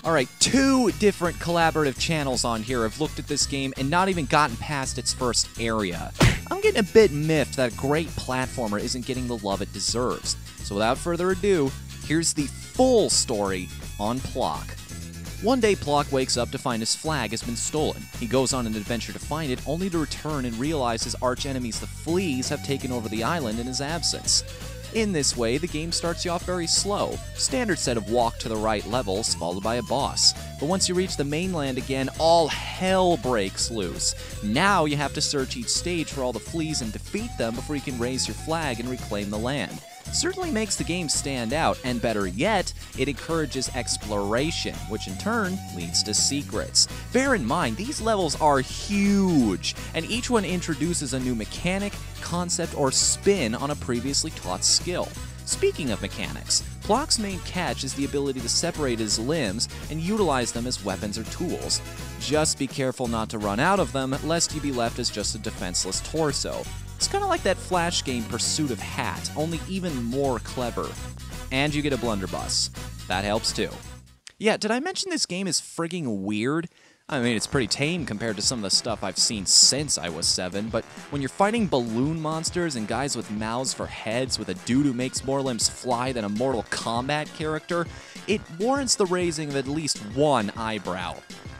Alright, 2 different collaborative channels on here have looked at this game and not even gotten past its first area. I'm getting a bit miffed that a great platformer isn't getting the love it deserves. So without further ado, here's the full story on Plok. One day, Plok wakes up to find his flag has been stolen. He goes on an adventure to find it, only to return and realize his arch-enemies, the fleas, have taken over the island in his absence. In this way, the game starts you off very slow. Standard set of walk to the right levels, followed by a boss. But once you reach the mainland again, all hell breaks loose. Now you have to search each stage for all the fleas and defeat them before you can raise your flag and reclaim the land. Certainly makes the game stand out, and better yet, it encourages exploration, which in turn leads to secrets. Bear in mind, these levels are huge, and each one introduces a new mechanic, concept, or spin on a previously taught skill. Speaking of mechanics, Plok's main catch is the ability to separate his limbs and utilize them as weapons or tools. Just be careful not to run out of them, lest you be left as just a defenseless torso. It's kind of like that Flash game Pursuit of Hat, only even more clever. And you get a blunderbuss. That helps too. Yeah, did I mention this game is frigging weird? I mean, it's pretty tame compared to some of the stuff I've seen since I was 7, but when you're fighting balloon monsters and guys with mouths for heads with a dude who makes more limbs fly than a Mortal Kombat character, it warrants the raising of at least one eyebrow.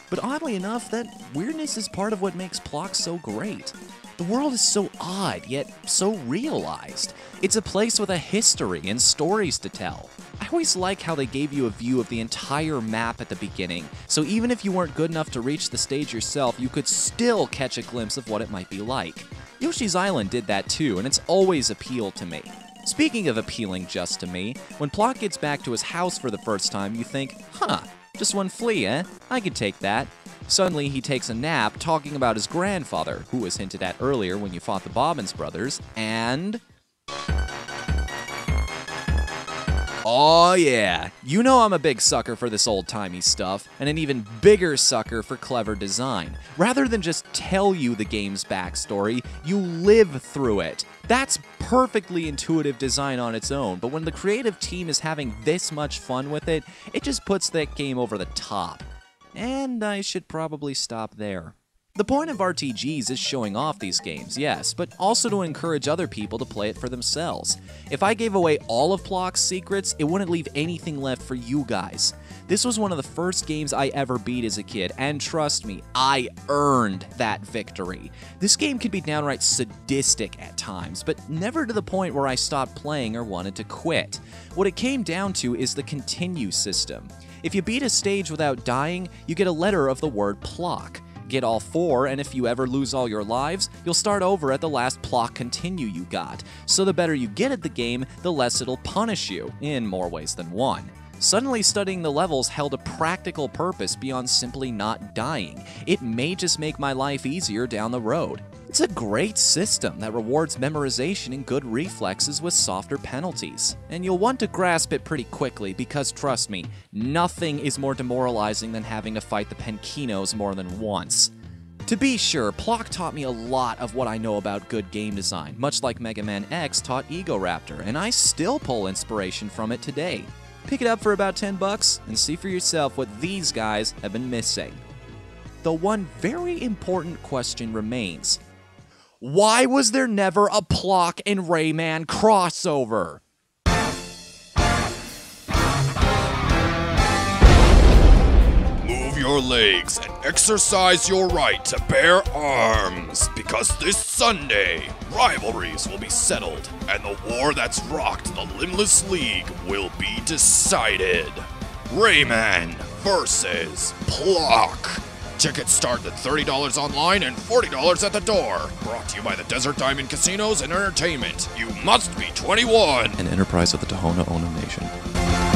But oddly enough, that weirdness is part of what makes Plok so great. The world is so odd, yet so realized. It's a place with a history and stories to tell. I always like how they gave you a view of the entire map at the beginning, so even if you weren't good enough to reach the stage yourself, you could still catch a glimpse of what it might be like. Yoshi's Island did that too, and it's always appealed to me. Speaking of appealing just to me, when Plok gets back to his house for the first time, you think, huh, just one flea, eh? I could take that. Suddenly, he takes a nap talking about his grandfather, who was hinted at earlier when you fought the Bobbins brothers, and... oh yeah, you know I'm a big sucker for this old-timey stuff, and an even bigger sucker for clever design. Rather than just tell you the game's backstory, you live through it. That's perfectly intuitive design on its own, but when the creative team is having this much fun with it, it just puts that game over the top. And I should probably stop there. The point of RTGs is showing off these games, yes, but also to encourage other people to play it for themselves. If I gave away all of Plok's secrets, it wouldn't leave anything left for you guys. This was one of the first games I ever beat as a kid, and trust me, I earned that victory. This game could be downright sadistic at times, but never to the point where I stopped playing or wanted to quit. What it came down to is the continue system. If you beat a stage without dying, you get a letter of the word Plok. Get all 4, and if you ever lose all your lives, you'll start over at the last Plok continue you got. So the better you get at the game, the less it'll punish you, in more ways than one. Suddenly studying the levels held a practical purpose beyond simply not dying. It may just make my life easier down the road. It's a great system that rewards memorization and good reflexes with softer penalties. And you'll want to grasp it pretty quickly because, trust me, nothing is more demoralizing than having to fight the Penkinos more than once. To be sure, Plok taught me a lot of what I know about good game design, much like Mega Man X taught Egoraptor, and I still pull inspiration from it today. Pick it up for about $10 and see for yourself what these guys have been missing. The one very important question remains. Why was there never a Plok and Rayman crossover? Move your legs and exercise your right to bear arms, because this Sunday, rivalries will be settled, and the war that's rocked the Limbless League will be decided. Rayman versus Plok. Tickets start at $30 online and $40 at the door. Brought to you by the Desert Diamond Casinos and Entertainment. You must be 21. An enterprise of the Tohono O'odham Nation.